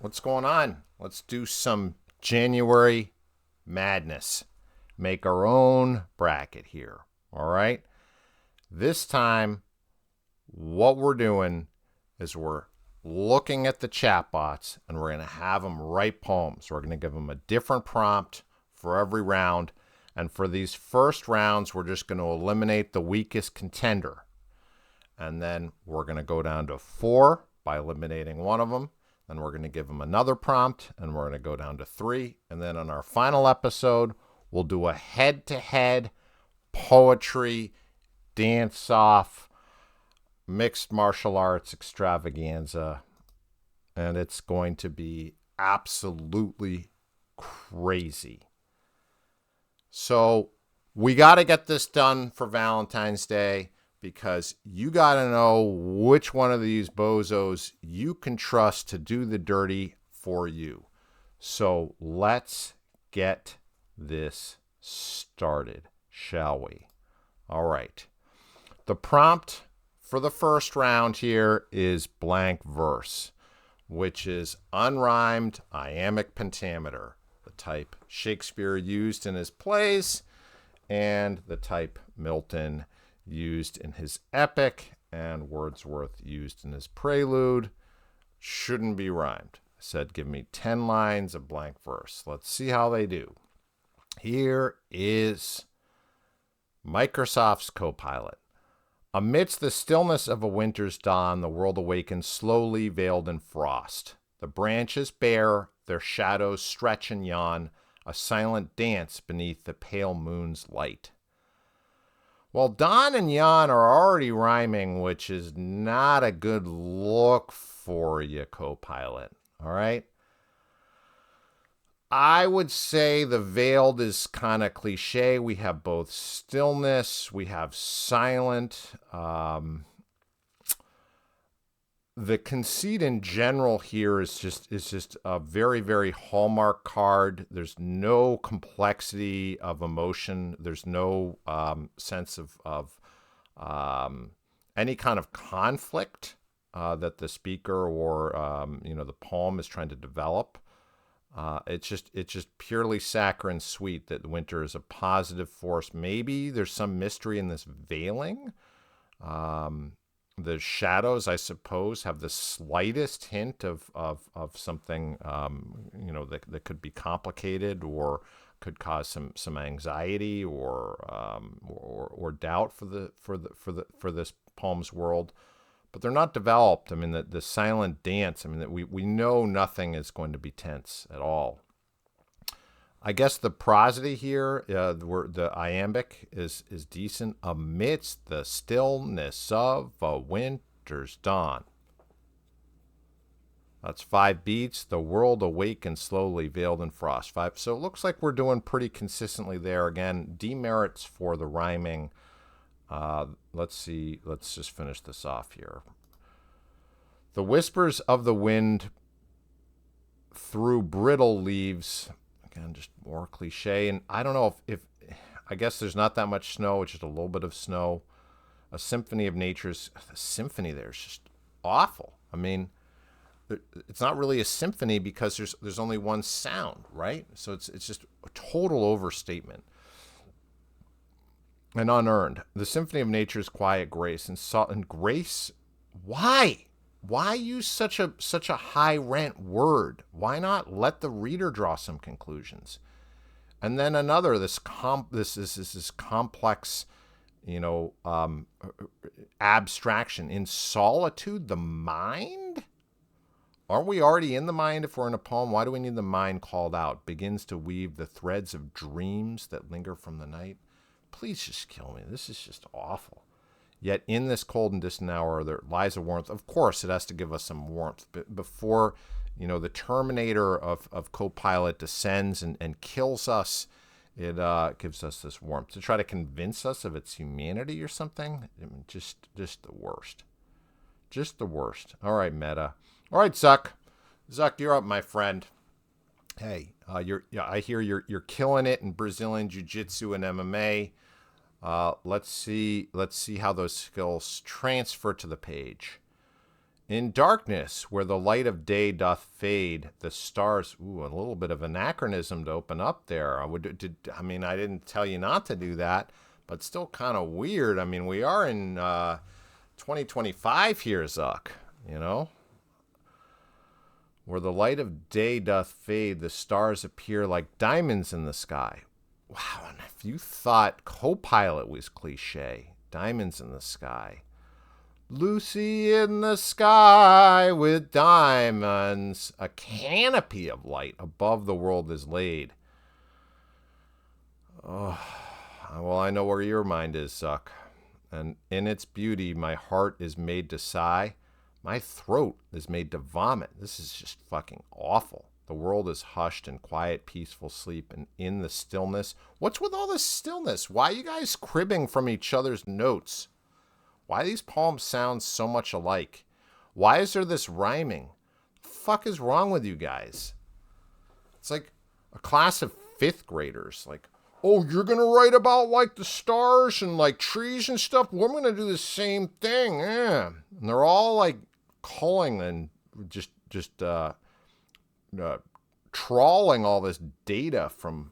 What's going on? Let's do some January madness. Make our own bracket here. All right. This time, what we're doing is we're looking at the chatbots and we're going to have them write poems. We're going to give them a different prompt for every round. And for these first rounds, we're just going to eliminate the weakest contender. And then we're going to go down to 4 by eliminating one of them. Then we're going to give them another prompt, and we're going to go down to 3. And then on our final episode, we'll do a head-to-head poetry, dance-off, mixed martial arts extravaganza. And it's going to be absolutely crazy. So we got to get this done for Valentine's Day, because you got to know which one of these bozos you can trust to do the dirty for you. So let's get this started, shall we? All right. The prompt for the first round here is blank verse, which is unrhymed iambic pentameter, the type Shakespeare used in his plays and the type Milton used in his epic and Wordsworth used in his prelude. Shouldn't be rhymed. I said, give me 10 lines of blank verse. Let's see how they do. Here is Microsoft's Copilot. Amidst the stillness of a winter's dawn, the world awakens slowly veiled in frost. The branches bare, their shadows stretch and yawn, a silent dance beneath the pale moon's light. Well, dawn and yawn are already rhyming, which is not a good look for you, Copilot. All right? I would say the veiled is kind of cliche. We have both stillness, we have silent. The conceit in general here is just a very, very Hallmark card. There's no complexity of emotion. There's no sense of any kind of conflict that the speaker or the poem is trying to develop. It's just purely saccharine sweet that winter is a positive force. Maybe there's some mystery in this veiling. The shadows, I suppose, have the slightest hint of something, that could be complicated or could cause some anxiety or doubt for this poem's world. But they're not developed. I mean, the silent dance. I mean, that we know nothing is going to be tense at all. I guess the prosody here, the iambic is decent. Amidst the stillness of a winter's dawn. That's 5 beats. The world awakens slowly, veiled in frost. 5. So it looks like we're doing pretty consistently there. Again, demerits for the rhyming. Let's see. Let's just finish this off here. The whispers of the wind through brittle leaves. Again, just more cliche. And I don't know if I guess there's not that much snow. It's just a little bit of snow. A symphony of nature's. The symphony there is just awful. I mean, it's not really a symphony because there's only one sound, right? So it's just a total overstatement. And unearned. The symphony of nature's quiet grace and grace. Why? Why use such a high rent word? Why not let the reader draw some conclusions? And then another, this complex, abstraction. In solitude, the mind? Aren't we already in the mind if we're in a poem? Why do we need the mind called out? Begins to weave the threads of dreams that linger from the night. Please just kill me. This is just awful. Yet in this cold and distant hour, there lies a warmth. Of course, it has to give us some warmth. But before, the Terminator of Copilot descends and kills us, it gives us this warmth. To try to convince us of its humanity or something, I mean, just the worst. Just the worst. All right, Meta. All right, Zuck. Zuck, you're up, my friend. Hey, I hear you're killing it in Brazilian Jiu-Jitsu and MMA. Let's see how those skills transfer to the page. In darkness, where the light of day doth fade, the stars. Ooh, a little bit of anachronism to open up there. I mean, I didn't tell you not to do that, but still kind of weird. I mean, we are in 2025 here, Zuck. You know, where the light of day doth fade, the stars appear like diamonds in the sky. Wow, and if you thought Copilot was cliche, diamonds in the sky. Lucy in the sky with diamonds, a canopy of light above the world is laid. Oh, well, I know where your mind is, Zuck. And in its beauty, my heart is made to sigh. My throat is made to vomit. This is just fucking awful. The world is hushed in quiet, peaceful sleep, and in the stillness. What's with all this stillness? Why are you guys cribbing from each other's notes? Why these poems sound so much alike? Why is there this rhyming? The fuck is wrong with you guys? It's like a class of 5th graders. Like, oh, you're going to write about like the stars and like trees and stuff? Well, I'm going to do the same thing. Yeah. And they're all like culling and just trawling all this data from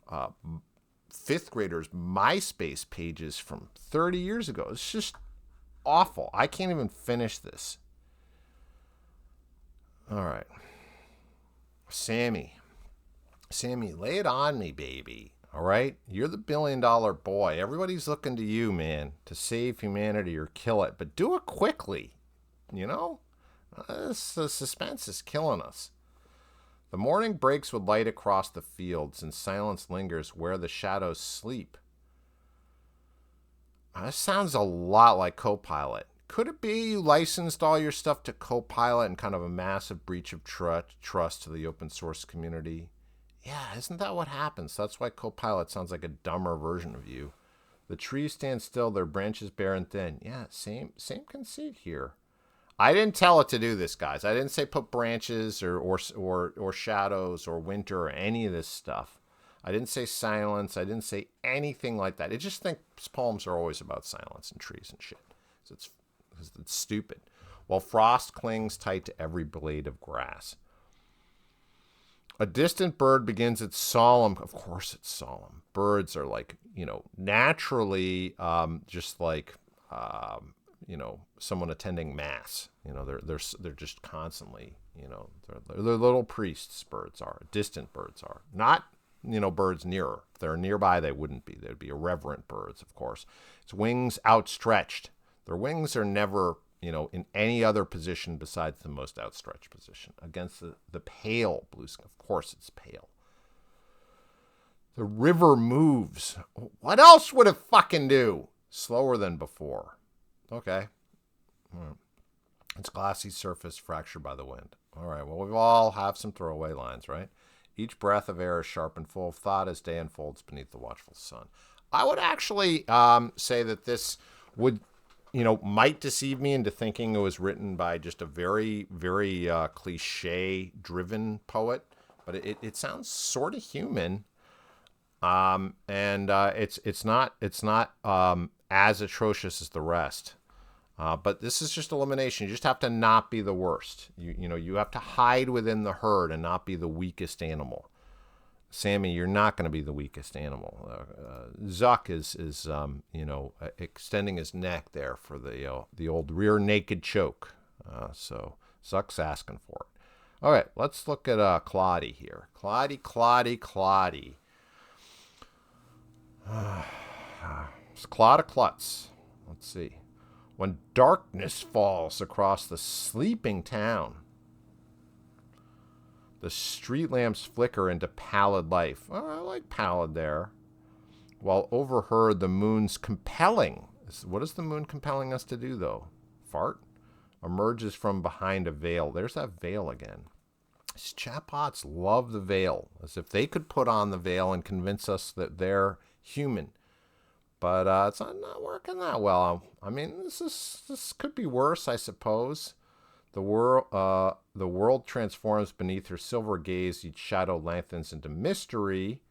5th graders' MySpace pages from 30 years ago. It's just awful. I can't even finish this. All right. Sammy, lay it on me, baby. All right? You're the $1 billion boy. Everybody's looking to you, man, to save humanity or kill it. But do it quickly. You know? The suspense is killing us. The morning breaks with light across the fields, and silence lingers where the shadows sleep. That sounds a lot like Copilot. Could it be you licensed all your stuff to Copilot and kind of a massive breach of trust to the open source community? Yeah, isn't that what happens? That's why Copilot sounds like a dumber version of you. The trees stand still, their branches bare and thin. Yeah, same conceit here. I didn't tell it to do this, guys. I didn't say put branches or shadows or winter or any of this stuff. I didn't say silence. I didn't say anything like that. I just think poems are always about silence and trees and shit. So it's stupid. While frost clings tight to every blade of grass. A distant bird begins its solemn. Of course, it's solemn. Birds are like, naturally, just like, someone attending mass. They're just constantly, they're little priests. Birds are. Distant birds are not. Birds nearer. If they're nearby, they wouldn't be. They'd be irreverent birds, of course. Its wings outstretched. Their wings are never, in any other position besides the most outstretched position. Against the pale blue sky. Of course it's pale. The river moves. What else would it fucking do? Slower than before. Okay. Its glassy surface fractured by the wind. All right, well, we all have some throwaway lines, right? Each breath of air is sharp and full of thought as day unfolds beneath the watchful sun. I would actually say that this would, might deceive me into thinking it was written by just a very, very cliche-driven poet, but it sounds sort of human, and it's not as atrocious as the rest. But this is just elimination. You just have to not be the worst. You have to hide within the herd and not be the weakest animal. Sammy, you're not going to be the weakest animal. Zuck is extending his neck there for the old rear naked choke. So Zuck's asking for it. All right, let's look at Claudie here. Claudie. It's Claude Klutz. Let's see. When darkness falls across the sleeping town, the street lamps flicker into pallid life. Oh, I like pallid there. While overheard, the moon's compelling. What is the moon compelling us to do, though? Fart? Emerges from behind a veil. There's that veil again. These chatbots love the veil, as if they could put on the veil and convince us that they're human. But it's not working that well. I mean, this could be worse, I suppose. The world transforms beneath her silver gaze. Each shadow lengthens into mystery.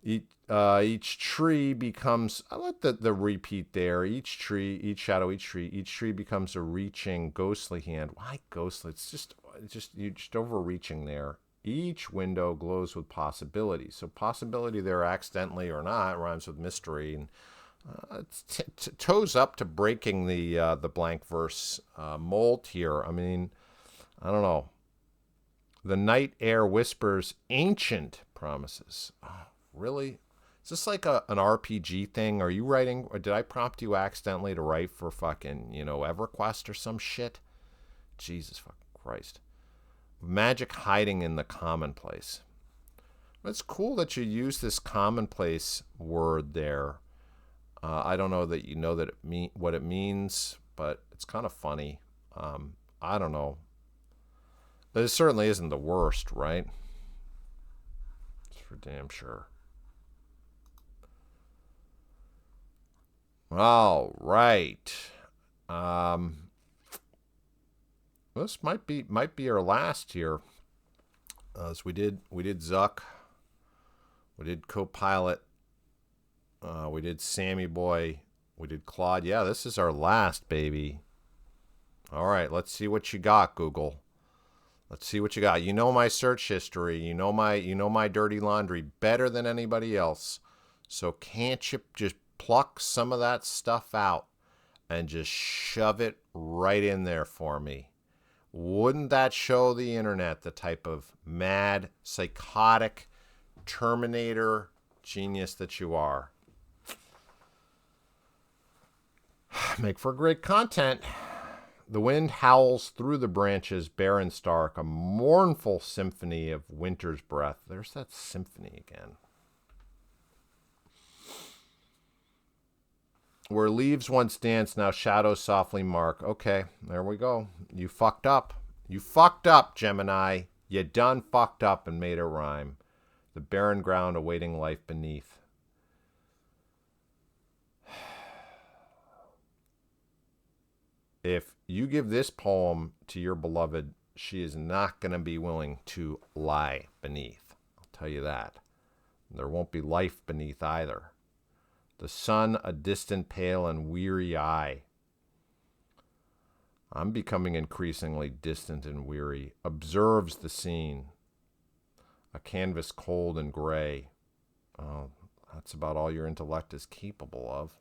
Each tree becomes, I like the repeat there. Each tree, each shadow, each tree becomes a reaching ghostly hand. Why ghostly? It's just you're just overreaching there. Each window glows with possibility. So possibility there, accidentally or not, rhymes with mystery, and it's toes up to breaking the blank verse mold here. I mean, I don't know. The night air whispers ancient promises. Oh, really? Is this like an RPG thing? Are you writing, or did I prompt you accidentally to write for fucking, EverQuest or some shit? Jesus fucking Christ. Magic hiding in the commonplace. It's cool that you use this commonplace word there. I don't know that you know what it means, but it's kind of funny. I don't know. But it certainly isn't the worst, right? It's for damn sure. All right. This might be our last here. So we did Zuck, we did Copilot, we did Sammy Boy, we did Claude. Yeah, this is our last, baby. All right, let's see what you got, Google. Let's see what you got. You know my search history. You know my dirty laundry better than anybody else. So can't you just pluck some of that stuff out and just shove it right in there for me? Wouldn't that show the internet the type of mad, psychotic, Terminator genius that you are? Make for great content. The wind howls through the branches, bare and stark, a mournful symphony of winter's breath. There's that symphony again. Where leaves once danced, now shadows softly mark. Okay, there we go. You fucked up. You fucked up, Gemini. You done fucked up and made it rhyme. The barren ground awaiting life beneath. If you give this poem to your beloved, she is not going to be willing to lie beneath. I'll tell you that. There won't be life beneath either. The sun, a distant, pale, and weary eye. I'm becoming increasingly distant and weary. Observes the scene. A canvas cold and gray. Oh, that's about all your intellect is capable of.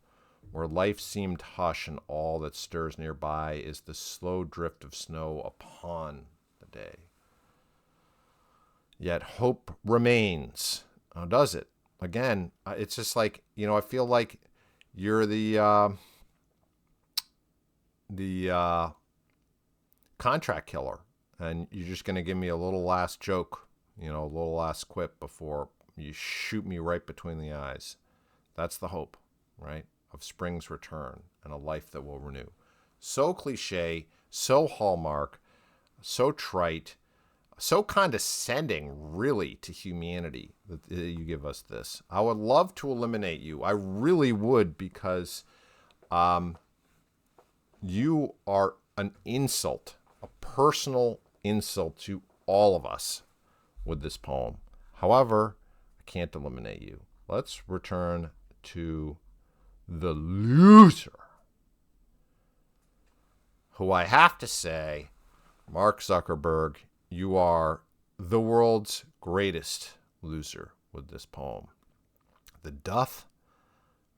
Where life seemed hush and all that stirs nearby is the slow drift of snow upon the day. Yet hope remains. Oh, does it? Again, it's just like, I feel like you're the contract killer, and you're just going to give me a little last joke, a little last quip before you shoot me right between the eyes. That's the hope, right? Of spring's return and a life that will renew. So cliche, so Hallmark, so trite, so condescending, really, to humanity that you give us this. I would love to eliminate you. I really would, because you are an insult, a personal insult to all of us with this poem. However, I can't eliminate you. Let's return to the loser, who I have to say, Mark Zuckerberg, you are the world's greatest loser with this poem. The doth,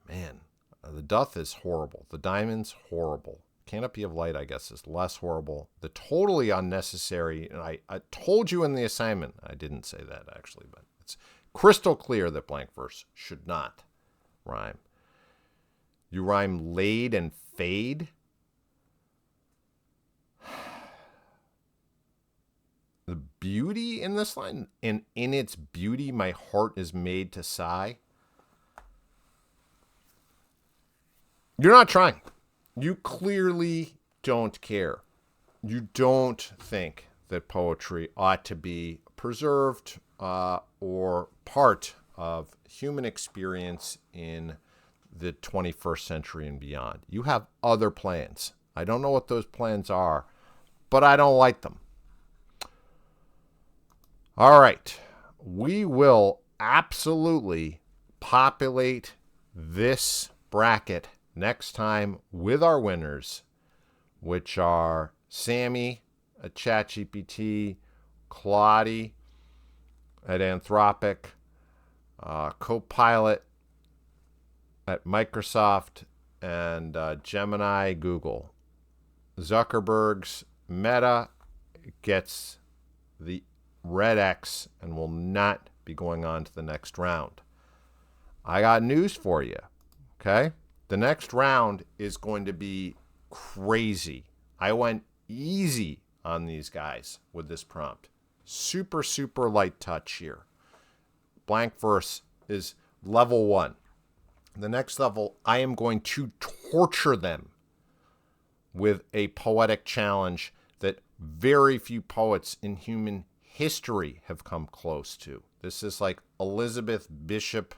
man, the doth is horrible. The diamond's horrible. Canopy of light, I guess, is less horrible. The totally unnecessary, and I told you in the assignment, I didn't say that actually, but it's crystal clear that blank verse should not rhyme. You rhyme laid and fade. The beauty in this line, and in its beauty, my heart is made to sigh. You're not trying. You clearly don't care. You don't think that poetry ought to be preserved or part of human experience in the 21st century and beyond. You have other plans. I don't know what those plans are, but I don't like them. All right. We will absolutely populate this bracket next time with our winners, which are Sammy at ChatGPT, Claude at Anthropic, Copilot at Microsoft, and Gemini, Google. Zuckerberg's Meta gets the red X and will not be going on to the next round. I got news for you, okay? The next round is going to be crazy. I went easy on these guys with this prompt. Super, super light touch here. Blank verse is level 1. The next level, I am going to torture them with a poetic challenge that very few poets in human history have come close to. This is like Elizabeth Bishop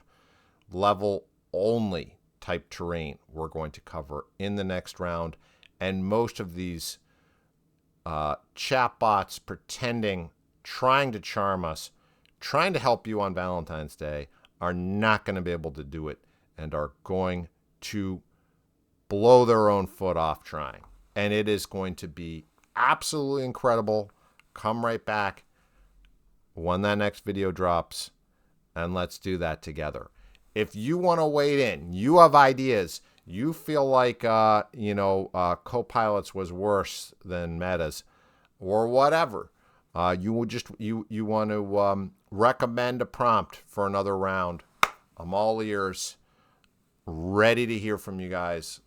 level only type terrain we're going to cover in the next round. And most of these chatbots pretending, trying to charm us, trying to help you on Valentine's Day are not going to be able to do it and are going to blow their own foot off trying. And it is going to be absolutely incredible. Come right back when that next video drops, and let's do that together. If you want to weigh in, you have ideas, you feel like Copilot's was worse than Meta's, or whatever, you want to recommend a prompt for another round, I'm all ears, ready to hear from you guys.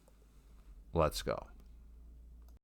Let's go.